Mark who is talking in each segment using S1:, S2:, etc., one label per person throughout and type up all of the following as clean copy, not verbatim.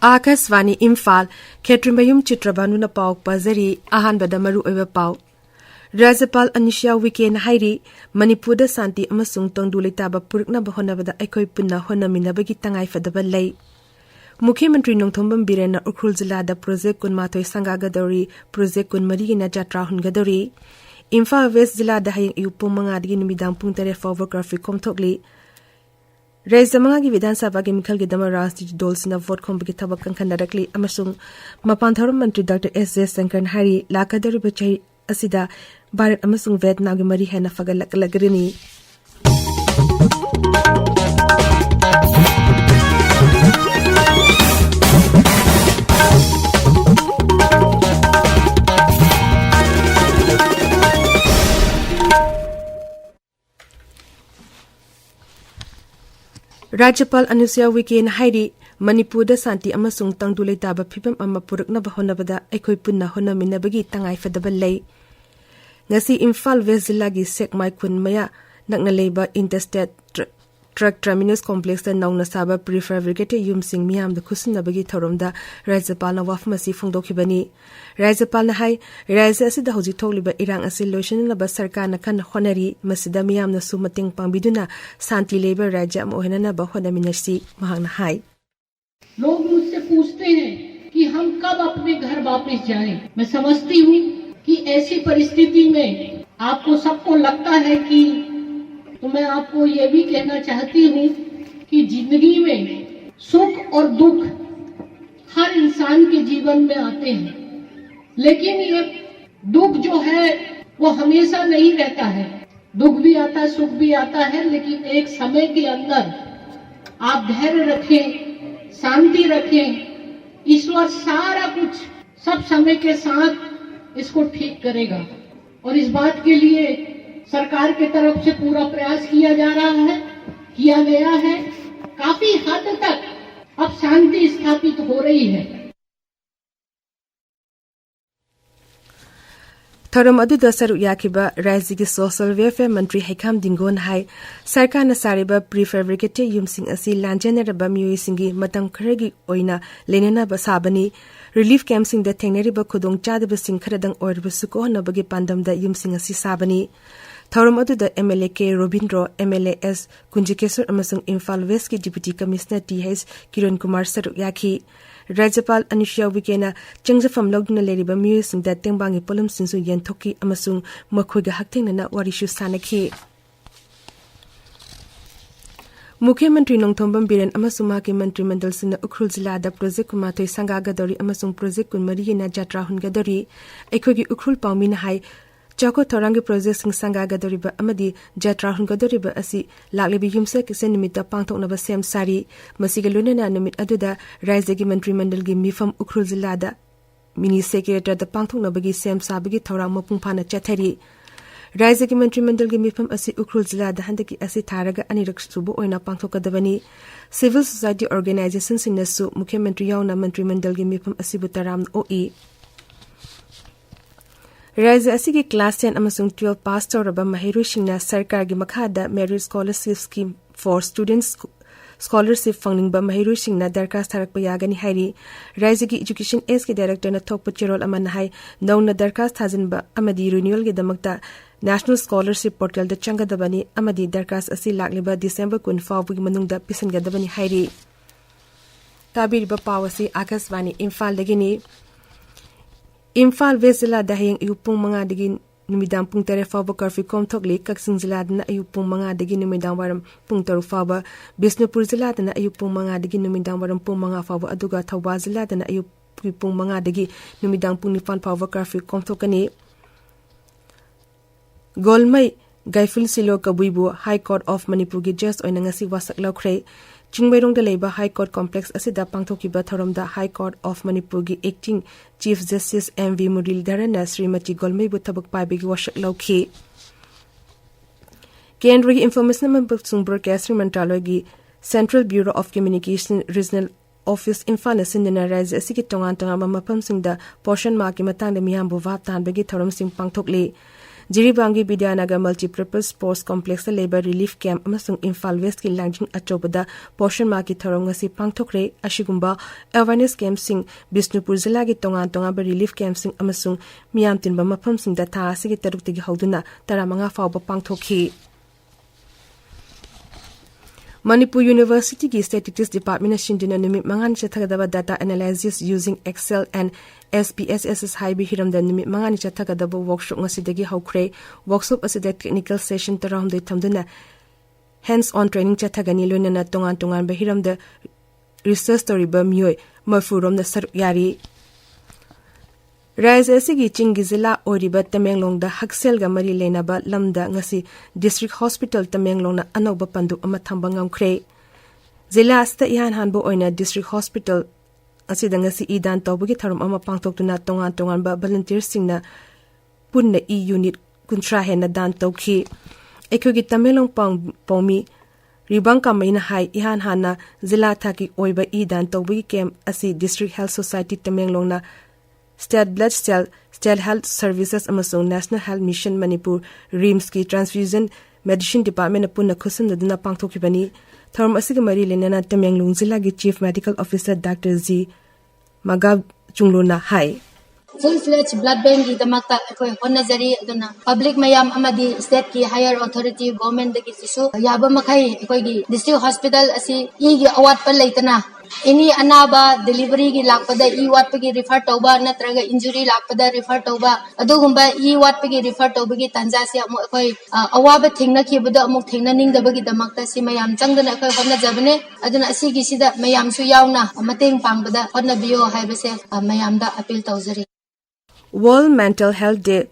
S1: Akasvani Imphal, Chitrabhanu Chitrabhanu na pau pazari, ahanbada maru oiba pau. Rajapal Anisha Weekend Hairi, Manipur da Santi amasung tongdulitaba purukna bahonabada aikoi punna honaminabagi tangai fadaba lay. Mukhyamantri Nongthombam Birena Ukrul Jilada Project Kun Matoi Sangagadori, Project Kun Marigina Jatra Hungadori. Imphal West Jilada hayang iupung mangadi numidang pung tere photography komthokli. Raizamanga Vidan Sabha Chemical Gidama Rasti Dolsina vote competitive Kankandarakli Amasung Mapantharum Mantri Dr. S.S. Sankan Hari Lakadari Bachai Asida Barat Amasung Vet Nagamari Hena Fagalakagrini. Rajapal Anusia Weekend Hairi Manipur da Santi amasung tangduletaba phibam ama puruknaba honabada aikoi punna honaminabagi tangai fadaba lay. Ngasi Imphal West Zilagi Sekmai Kun Maya nakna leba Interstate Truck Terminus Complex da nauna saba prefabricated yumsing miyam da khusinabagi thoromda Rajapal na wafmasi phongdokhibani. Rajapal na hai Raja asida hoji thokliba irang asi loishanaba sarkar na kan honari masida miyam na sumating pangbiduna santi labor raja mohenana ba honaminasi mahang na hai.
S2: लोग मुझसे पूछते हैं कि हम कब अपने घर वापस जाएं। मैं समझती हूँ कि ऐसी परिस्थिति में आपको सबको लगता है कि तो मैं आपको ये भी कहना चाहती हूँ कि जिंदगी में सुख और दुख हर इंसान के जीवन में आते हैं, लेकिन ये दुख जो है वो हमेशा नहीं रहता है। दुख भी आता है, सुख भी आता है, लेकिन एक समय के अंदर आप धैर्य रखें, शांति रखें, ईश्वर सारा कुछ सब समय के साथ इसको ठीक करेगा। और इस बात के लिए सरकार के तरफ से पूरा प्रयास किया जा रहा है, किया गया है। काफी हद तक अब शांति स्थापित हो रही है।
S1: Thorom adu da saru yakiba Raji ki Social Welfare Mantri Haikam Dingon Hai Sarkar na sariba prefabricated yumsing asi lanjanaraba miyoi singi matang kharagi oina lenena basabani relief camp sing da thengnariba khudong chadaba sing kharadang oirba suko nabagi pandam da yumsing asi sabani. Thorom adu da MLA K Robindro MLA S Kunjikesur amasung Imphal West ki Deputy Commissioner TH Kiran Kumar saru yaki. Rajapal Anisha Weekend Changjafam Logduna Leriba Musing that Tengbangi Polum Sinsu Yentoki Amasung Makwiga Haktingana Warishu Sanaki. Mukhyamantri Nongthombam Biren Amasumaki Mantri Mandalsina Ukrul Jilada Project Kumatoi Sangagadori Amasung Project Kun Marigina Jatra Hungadori Ekogi Ukrul Paumina Hai Chako Thorangi Project Sing Sangagadoriba Amadi Jatra Hungadoriba Asi Laklebi Yumsek Senimita Pangtok Naba Sem Sari Masigaluna Namit Aduda Raizegi Mantri Mandalgi Mifam Ukrul Zilada Mini Secretary the Pangtok Nabagi Sem Sabagi Thorang Mapungpana Chateri Raizegi Mantri Mandalgi Mifam Asi Ukrul Zilada Handaki Asi Taraga Anirak Subu Oina Pangtok Kadavani Civil Society Organizations in Nasu Mukhyamantri Yauna Mantri Mandalgi Mifam Asibutaram OE Raja asigi class 10 amasung 12 pass tawraba mahirusingna sarkargi makhada merit scholarship scheme for students scholarship funding ba mahirusingna darkas tharakpa yagani hairi Rajagi education S ki director na thokpa chirol amana hai nauna darkas thajinba amadi renewal gi damakta national scholarship portal da changadabani amadi darkas asi lakliba December 24 gi manungda pisangadabani hairi kabiriba pawasi Akasvani Imphal dagini Imphal West Zilla dahing iupung mga digi numidang pung tere faba karfi komthokli kaksing zilla na iupung mga digi numidang waram pung taru faba Bisnupur Zilla na iupung mga digi numidang waram pung mga faba aduga Thawba Zilla na iupung mga digi numidang pung nipal faba karfi komthokani Golmai Gaiful Silo Kabuibu High Court of Manipur gi just oina ngasi wasak laukre Chingmairong da Leba High Court Complex asida pangthokiba thoramda High Court of Manipur gi Acting Chief Justice MV Muralidharan Srimati Golmai bu thabak paibigi washak lauki Kendra gi Information Mambasung Broadcasting Mantraloy gi Central Bureau of Communication Regional Office Imphal Sindana Raja asigi tongan mapam singda portion ma ki matang da miyam bu wap tan bagi thoram sing pangthokli Jiribangi Bidyanagar Multipurpose Sports Complex Labor Relief Camp amasung Imphal West ki lanjing achobada portion ma ki thorong ngasi pangthokre ashigumba awareness camp sing Bisnupur Zilla gi tonga ba relief camp sing amasung miyam tinba mafam sing da tha asigi taruk tigi hauduna taramanga fawba pangthokhi Manipur University ki Statistics Department shindina numit mangan chathagadaba data analysis using Excel and SPSS haibi hiramda numit mangani chathagadaba workshop ngasidagi haukhre workshop asida technical session tarahumdai thamduna hands on training chathagani loinana tongan ba hiramda research story ba mioi mafuromna saruk yari Rise asigi chingi zilla oriba Tamenglong da Haksel ga mari lenaba lamda ngasi district hospital Tamenglong na anoba pandu ama thamba ngamkhre zilla asta ihan hanbo oina district hospital asida ngasi idan tawbugi tharum ama pangtoktuna tongan ba volunteer singna punna e unit kuntra hena dan tawkhi ekhogi Tamenglong pawmi Ribang kamaina hai ihan hana zilla thaki oiba idan tawbugi camp asi district health society Tamenglong na State Blood Cell, State Health Services amasung National Health Mission Manipur RIMS ki Transfusion Medicine Department apuna khusam naduna pangthokibani tharum asiga mari lenana Tamenglong Zilla gi Chief Medical Officer Dr. Z Magab Chunglona hai
S3: full-fledged blood bank ki damakta ekoi honnajari aduna public mayam amadi state ki higher authority government ki sisu yaba makhai ekoi gi district hospital asi e gi awat pa leitana any anaba delivery gi lakpada e wat gi refer tawba natraga injury lakpada refer tawba adugumba e wat gi refer tawba gi tanja se amu ekoi awaba thingna khibada amu thingna ningdaba gi damakta si mayam changdana ekoi honnajabane aduna asi gi sida mayam su yauna mateng pangbada honnabiyo haibase mayam da appeal tawjari
S1: World Mental Health Day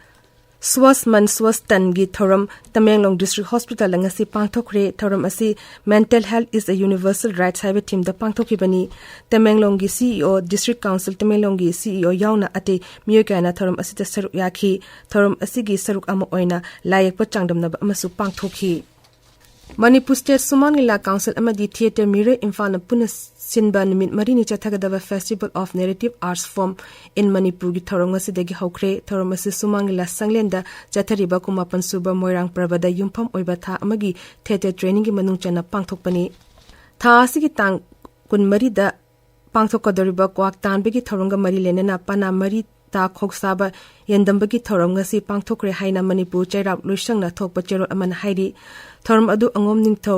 S1: Swasman Swastan gi thoram Tamenglong District Hospital ngasi pangthokre thoram asi Mental Health is a Universal Rights Highway team da pangthokibani Tamenglong gi CEO District Council Tamenglong gi CEO yauna ate miyokana thoram asi ta saruk yakhi thoram asi gi saruk ama oina layak pa changdamna ba amasu pangthokhi Manipur State Sumangila Council amadi Theatre Mirror Imphal na puna sinba numit marini chathagadaba Festival of Narrative Arts Form in Manipur gi thorong asidagi haukhre thorong asi Sumangila Sanglenda chathariba kumapan suba moirang prabada yumpham oiba tha amagi theatre training gi manung chana pangthokpani tha asigi tang kun mari da pangthokadoriba kwak tanbegi thoronga mari lenena pana mari ta khoksaba yendambagi thorong ngasi pangthokre haina Manipur chairap luisangna thokpa cherot aman hairi thorom adu angom ningtho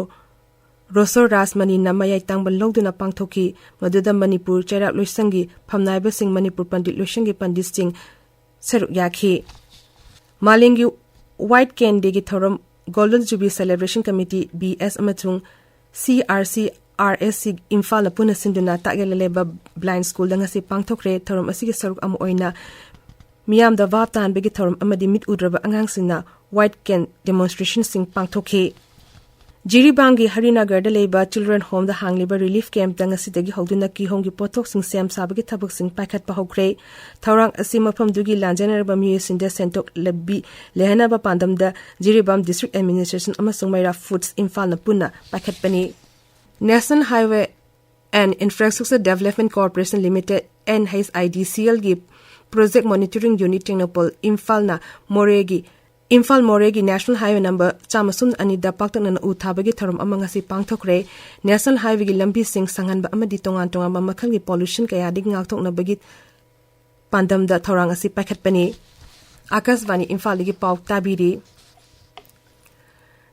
S1: Rosor Rasmani namayai tangbal logduna pangthoki maduda Manipur chairap luisangi phamnaiba sing Manipur pandit luisangi pandit sing saruk yakhi Malingi White Candy gi thorom Golden Jubilee Celebration Committee BS amachung CRC RSC Imphal na puna sinduna tageleleba blind school dangasi pangthokre thorom asigi saruk am oina miyam da vatan begi thorom amadi mit udraba angang sina White Can demonstration sing pangthokhe Jiribangi Harinagar da leba children home da hangliba relief camp dangasi dagi hogduna ki hongi pothok sing sem sabagi thabak sing pakhat pa hokre thorang asi mafam dugi lanjaner ba mi sinda sentok labbi lehana ba pandam da Jiribam district administration amasung maira foods Imphal na puna pakhat pani National Highway and Infrastructure Development Corporation Limited NHIDCL gi project monitoring unit Tingnapol Imphal Moregi National Highway number chamasun anida paktakna na uthabagi thorom amangasi pangthokre National Highway gi lambi sing sanghan ba amadi tongan ba makhal gi pollution kaya dig ngaktok na bagi pandam da thorang asi pakhat pani Akasvani Imphal gi paw tabiri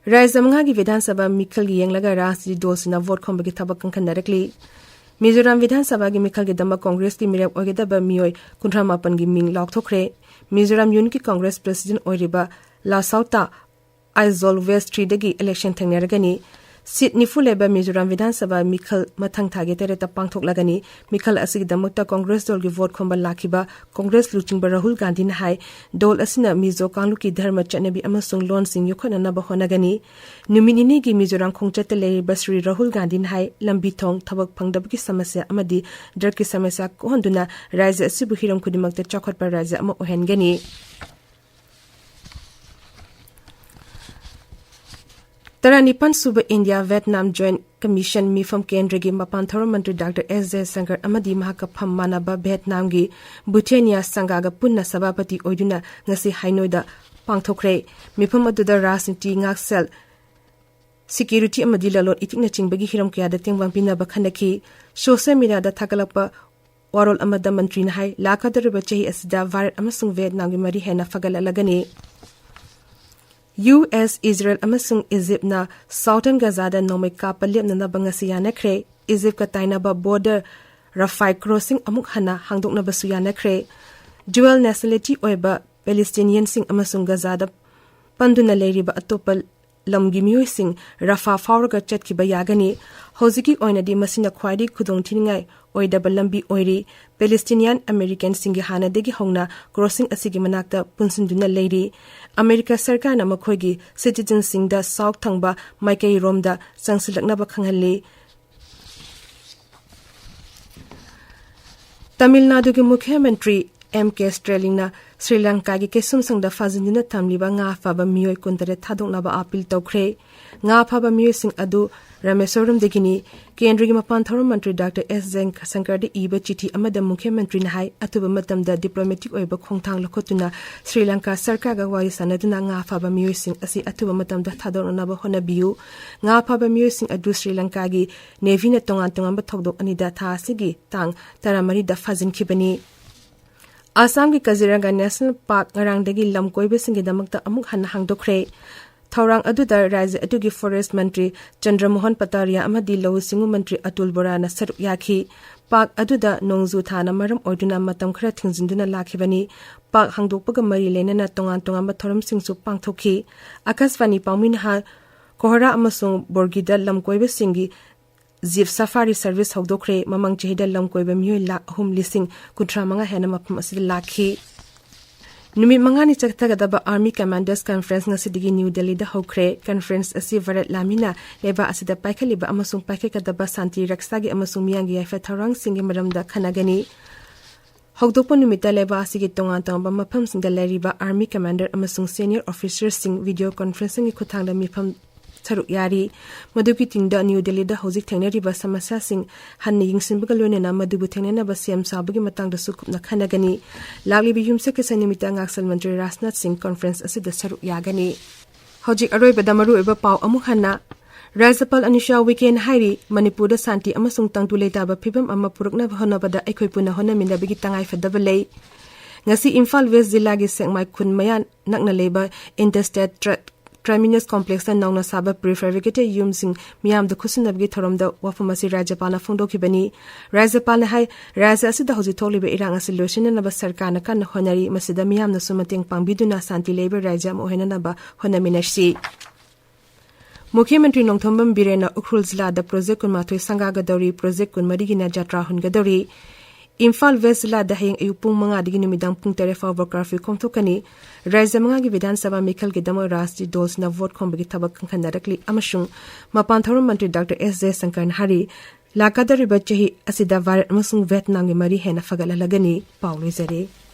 S1: Raizamanga gi Vidhan Sabha Mikhal gi yenglaga rasi dosina vote khombagi thabak kan directly Mizoram Vidhan Sabha gi Mikhal gi damba Congress ki mirap ogeda ba mioi kunthamapan gi ming lok thokre Mizoram Unity Congress President Oiriba La Sauta Aizol West 3 dagi election thangnaragani Sydney Fuleba Mizoram Vidhan Sabha Mikhal mathang thage tere ta pangthok lagani Mikhal asigi damakta Congress dol gi vote khombal lakhiba Congress luchingba Rahul Gandhi na hai dol asina Mizo Kanglu ki dharma chanabi amasung lon sing yokhona na ba honagani numinini gi Mizoram khongchate le Basri Rahul Gandhi na hai lambi thong thabak phangdab ki samasya amadi dar ki samasya ko honduna rajya asibu hiram kudimakta chakhot par rajya ama ohengani Taranipan Suba India Vietnam Joint Commission Mifam Kendra gi Mapan Thorom Mantri Dr. S. J. Sankar Amadi Mahaka Phammanaba Vietnam gi Bhutia Sangha ga Punna Sabapati Oiduna ngasi Hainoida पांगथोखरे मिफम अदुदा राजनीति ngaksel security amadi lalot itikna chingbagi hiram kya da tengbang pina ba khanaki social media da thakalapa warol amada mantri na hai lakadar ba chahi asida Bharat amasung Vietnam gi mari hena fagala lagani US Israel amasung Egypt na Southern Gaza da nomai kapalep na bangasiya na khre Egypt ka taina ba border Rafai crossing amuk hana hangdok na basuya na khre dual nationality oiba Palestinian sing amasung Gaza da panduna leiriba atopal lamgi mioi sing Rafa fauraga chatki ba yagani hoziki oinadi masina khwadi khudong thiningai oidaba lambi oiri Palestinian American singi hana degi hongna crossing asigi manakta punsinduna leiri America sarkar na makhoigi citizen sing da south thangba maikai romda sangsilakna ba khanghalli Tamil Nadu ke Mukhyamantri M.K. Sterling na Sri Lanka gi kesum sangda fazindina tamliba nga faba mioi kuntare thadokna ba appeal tawkhre nga faba mioi sing adu Ramesoram degini Kendra gi mapan thoram mantri Dr. S. Shankar de iba chithi amada Mukhyamantri na hai atuba matamda diplomatic oiba khongthang lokhotuna Sri Lanka sarkar ga wari sanaduna nga faba mioi sing asi atuba matamda thadokna ba hona biu nga faba mioi sing adu Sri Lanka gi Navy na tongan ba thokdok anida tha asigi tang taramari da fazin khibani Assam ki Kaziranga National Park ngarangdagi lamkoibe singidamakta amuk hana hangdokre Thaurang aduda Rajya adugi Forest Mantri Chandramohan Pataria amadi Law Singu Mantri Atul Bora na saruk yakhi Park aduda nongzu thana maram oiduna matam khara thingjinduna lakhibani Park hangdokpaga mari lenana tongan thoram singsu pangthokhi Akasvani Paumin ha Kohara amasung Borgida lamkoibe singi Jeep Safari Service hawdokre mamang chehida lamkoiba mioi lakh ahum lising kutra manga hena mapam asid lakhi Numi mangani chaktagadaba Army Commanders Conference ngasidigi New Delhi da hokre conference asi Bharat lamina leba asida paikhaliba amasung paikakadaba Santi Raksagi amasung miyangi yafa tharang singi maramda khanagani Hogdokpa numita leba asigi tongan tongba mapam singa leriba Army Commander amasung senior officers sing video conferencing gi khuthangda mifam Saruk yari maduki tingda New Delhi da hojik thengnariba samasya sing hanni yingsinbaga loinena madubu thengnena ba CM sabagi matangda sukupna khanagani lagli bi yumse ke sanimita ngaksal mantri Rajnath Singh conference asida saruk yagani hojik aroi badamaru eba pau amu hanna Rajapal Anisha weekend hairi Manipur da santi amasung tangtuleta ba phibam amma purukna bhona bada ekhoi puna hona minabigi tangai fadaba lei ngasi Imphal West Zilla gi sengmai khun mayan nakna leba interstate Terminus complex na nongna saba prefabricated yumsing miyam da khusunabgi thoramda wafamasi Rajapalna phongdokhibani Rajapalna hai Raja asida hoji tholiba irang asi loshina na ba sarkarna kan honari masida miyam na sumateng pangbiduna santi labor raja mohena na ba honaminashi Mukhyamantri Nongthombam Birena Ukhrul Zilla da project kun mathoi sanga gadori project kun marigina jatra hun gadori Imphal West Zilla da hayeng ayupung mga digi numidang pung terefa overcraft komthokani Raja mga gi Vidhan Sabha Mikhal gi damo Rashti Dols na vote khombagi thabak khandarakli amashung mapan thorum mantri Dr. S. Shankar hari lakadari bachahi asida Bharat amasung Vietnam gi mari hena fagala lagani pauloi zare